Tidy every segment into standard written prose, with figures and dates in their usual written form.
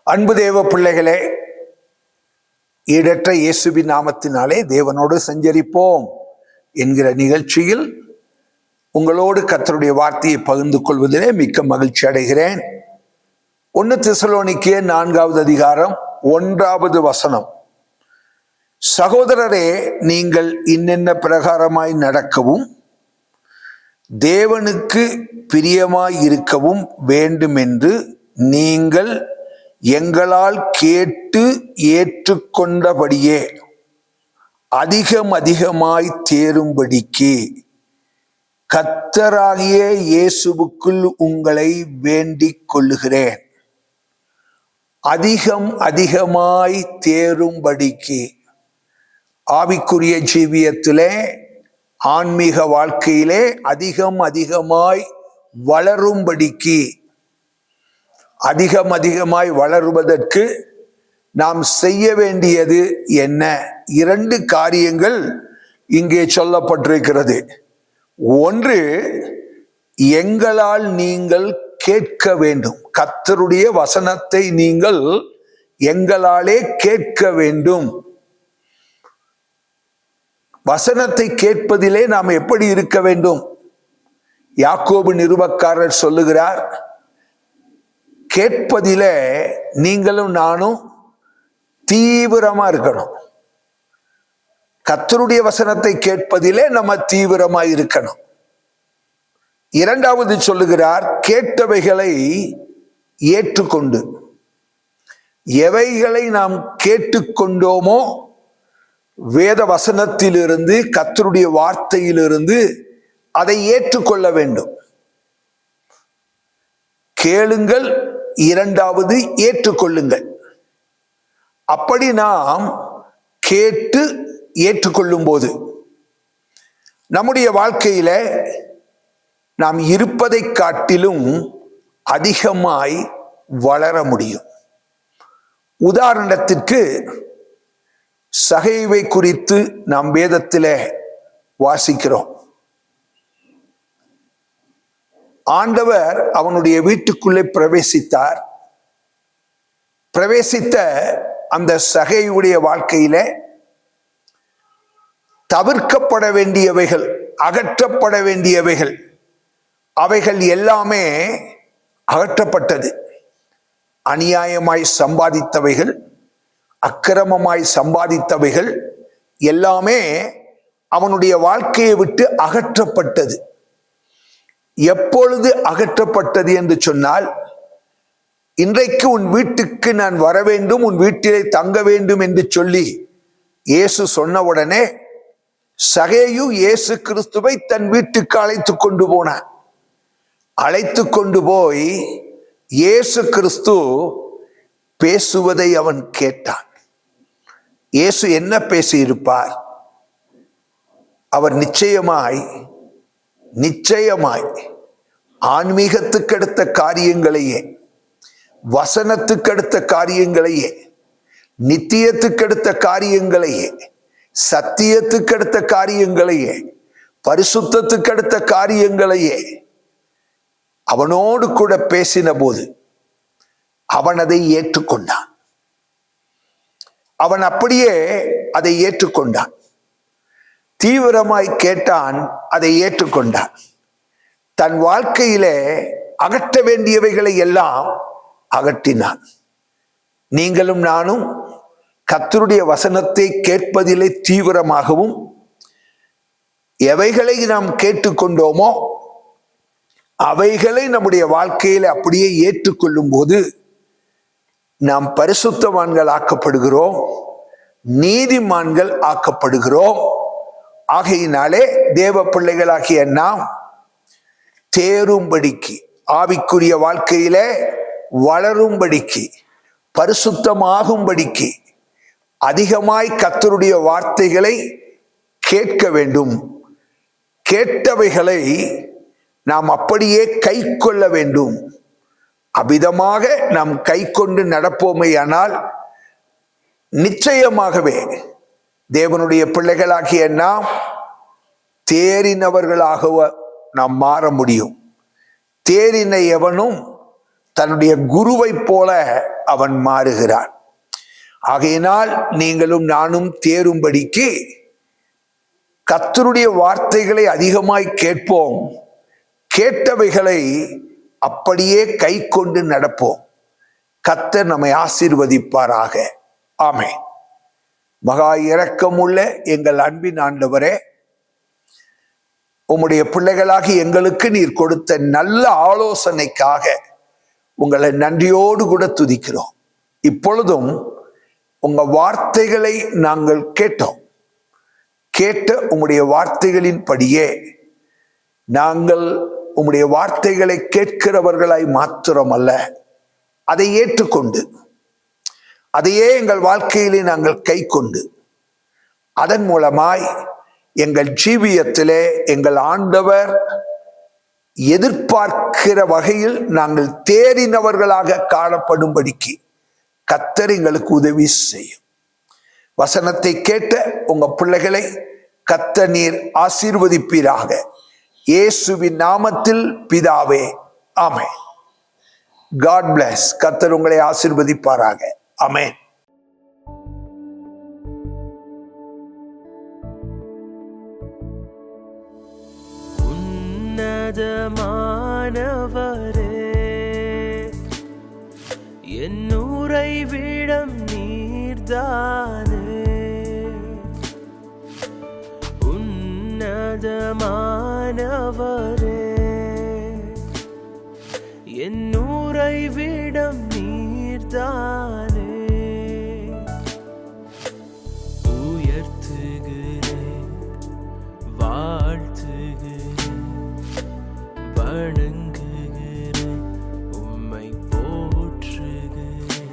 அன்பு தேவ பிள்ளைகளே, ஈடற்ற இயேசுவின் நாமத்தினாலே தேவனோடு சஞ்சரிப்போம் என்கிற நிகழ்ச்சியில் உங்களோடு கர்த்தருடைய வார்த்தையை பகிர்ந்து கொள்வதிலே மிக்க மகிழ்ச்சி அடைகிறேன். 1 தெசலோனிக்கேயர் 4வது அதிகாரம் 1வது வசனம். சகோதரரே, நீங்கள் இன்னென்ன பிரகாரமாய் நடக்கவும் தேவனுக்கு பிரியமாய் இருக்கவும் வேண்டும் என்று நீங்கள் எங்களால் கேட்டு ஏற்றுக்கொண்டபடியே அதிகமாய் தேரும்படிக்கு கர்த்தராகிய இயேசுவுக்குள் உங்களை வேண்டிக் கொள்ளுகிறேன். அதிகமாய் தேரும்படிக்கு ஆவிக்குரிய ஜீவியத்திலே, ஆன்மீக வாழ்க்கையிலே அதிகமாய் வளரும்படிக்கு, அதிகமாய் வளருவதற்கு நாம் செய்ய வேண்டியது என்ன? 2 காரியங்கள் இங்கே சொல்லப்பட்டிருக்கிறது. ஒன்று, எங்களால் நீங்கள் கேட்க வேண்டும். கர்த்தருடைய வசனத்தை நீங்கள் எங்களாலே கேட்க வேண்டும். வசனத்தை கேட்பதிலே நாம் எப்படி இருக்க வேண்டும்? யாக்கோபு நிருபக்காரர் சொல்லுகிறார், கேட்பதிலே நீங்களும் நானும் தீவிரமா இருக்கணும். கர்த்தருடைய வசனத்தை கேட்பதிலே நம்ம தீவிரமா இருக்கணும். 2வது சொல்லுகிறார், கேட்டவைகளை ஏற்றுக்கொண்டு. எவைகளை நாம் கேட்டுக்கொண்டோமோ வேத வசனத்திலிருந்து, கர்த்தருடைய வார்த்தையிலிருந்து அதை ஏற்றுக்கொள்ள வேண்டும். கேளுங்கள், 2வது ஏற்றுக்கொள்ளுங்கள். அப்படி நாம் கேட்டு ஏற்றுக்கொள்ளும் போது நம்முடைய வாழ்க்கையில நாம் இருப்பதை காட்டிலும் அதிகமாய் வளர முடியும். உதாரணத்திற்கு, சகைவை குறித்து நாம் வேதத்திலே வாசிக்கிறோம். ஆண்டவர் அவனுடைய வீட்டுக்குள்ளே பிரவேசித்தார். பிரவேசித்த அந்த சகையுடைய வாழ்க்கையில தவிர்க்கப்பட வேண்டியவைகள், அகற்றப்பட வேண்டியவைகள், அவைகள் எல்லாமே அகற்றப்பட்டது. அநியாயமாய் சம்பாதித்தவைகள், அக்கிரமமாய் சம்பாதித்தவைகள் எல்லாமே அவனுடைய வாழ்க்கையை விட்டு அகற்றப்பட்டது. எப்பொழுது அகற்றப்பட்டது என்று சொன்னால், இன்றைக்கு உன் வீட்டுக்கு நான் வர வேண்டும், உன் வீட்டிலே தங்க வேண்டும் என்று சொல்லி இயேசு சொன்ன உடனே சகேயு இயேசு கிறிஸ்துவை தன் வீட்டுக்கு அழைத்து கொண்டு போனான். அழைத்து கொண்டு போய் இயேசு கிறிஸ்து பேசுவதை அவன் கேட்டான். இயேசு என்ன பேசியிருப்பார்? அவர் நிச்சயமாய் ஆன்மீகத்துக்கு அடுத்த காரியங்களையே, வசனத்துக்கு அடுத்த காரியங்களையே, நித்தியத்துக்கு அடுத்த காரியங்களையே, சத்தியத்துக்கு அடுத்த காரியங்களையே, பரிசுத்தத்துக்கு அடுத்த காரியங்களையே அவனோடு கூட பேசின போது அவன் அதை ஏற்றுக்கொண்டான். அவன் அப்படியே அதை ஏற்றுக்கொண்டான். தீவிரமாய் கேட்டான், அதை ஏற்றுக்கொண்டான். தன் வாழ்க்கையிலே அகற்ற வேண்டியவைகளை எல்லாம் அகற்றினான். நீங்களும் நானும் கர்த்தருடைய வசனத்தை கேட்பதிலே தீவிரமாகவும், எவைகளை நாம் கேட்டுக்கொண்டோமோ அவைகளை நம்முடைய வாழ்க்கையில அப்படியே ஏற்றுக்கொள்ளும் போது நாம் பரிசுத்தவான்கள் ஆக்கப்படுகிறோம், நீதிமான்கள் ஆக்கப்படுகிறோம். ஆகையினாலே தேவ பிள்ளைகளாகிய நாம் தேரும்படிக்கு, ஆவிக்குரிய வாழ்க்கையில வளரும்படிக்கு, பரிசுத்தமாகும்படிக்கு அதிகமாய் கர்த்தருடைய வார்த்தைகளை கேட்க வேண்டும். கேட்டவைகளை நாம் அப்படியே கை கொள்ள வேண்டும். அவ்விதமாக நாம் கை கொண்டு நடப்போமேயானால் நிச்சயமாகவே தேவனுடைய பிள்ளைகளாகிய நாம் தேறினவர்களாக நாம் மாற முடியும். தேறின எவனும் தன்னுடைய குருவை போல அவன் மாறுகிறான். ஆகையினால் நீங்களும் நானும் தேரும்படிக்கு கர்த்தருடைய வார்த்தைகளை அதிகமாய் கேட்போம். கேட்டவைகளை அப்படியே கை கொண்டு நடப்போம். கர்த்தர் நம்மை ஆசீர்வதிப்பாராக. ஆமென். மகா இரக்கமுள்ள எங்கள் அன்பின் ஆண்டவரே, உம்முடைய பிள்ளைகளாகி எங்களுக்கு நீர் கொடுத்த நல்ல ஆலோசனைக்காக உங்களை நன்றியோடு கூட துதிக்கிறோம். இப்பொழுதும் உங்க வார்த்தைகளை நாங்கள் கேட்டோம். கேட்ட உம்முடைய வார்த்தைகளின் படியே நாங்கள் உம்முடைய வார்த்தைகளை கேட்கிறவர்களாய் மாத்திரமல்ல, அதை ஏற்றுக்கொண்டு அதையே எங்கள் வாழ்க்கையிலே நாங்கள் கை கொண்டு அதன் மூலமாய் எங்கள் ஜீவியத்திலே எங்கள் ஆண்டவர் எதிர்பார்க்கிற வகையில் நாங்கள் தேறினவர்களாக காணப்படும்படிக்கு கர்த்தர் எங்களுக்கு உதவி செய்யும். வசனத்தை கேட்ட உங்க பிள்ளைகளை கர்த்தர் நீர் ஆசீர்வதிப்பீராக. இயேசுவின் நாமத்தில் பிதாவே, ஆமென். God bless. கர்த்தர் உங்களை ஆசீர்வதிப்பாராக. ஆமென். உன்னதமானவரே, என் உறைவிடம் நீர்தானே. உன்னதமானவரே, என் உறைவிடம் நீர்தானே. உயர்த்துகிறேன், வாழ்த்துகிறேன், வணங்குகிறேன், உம்மை போற்றுகிறேன்.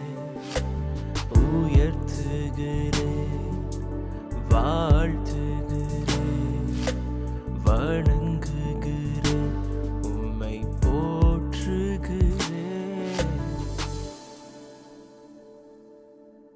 உயர்த்துகிறேன், வாழ்த்துகிறேன், வணங்குகிறேன்.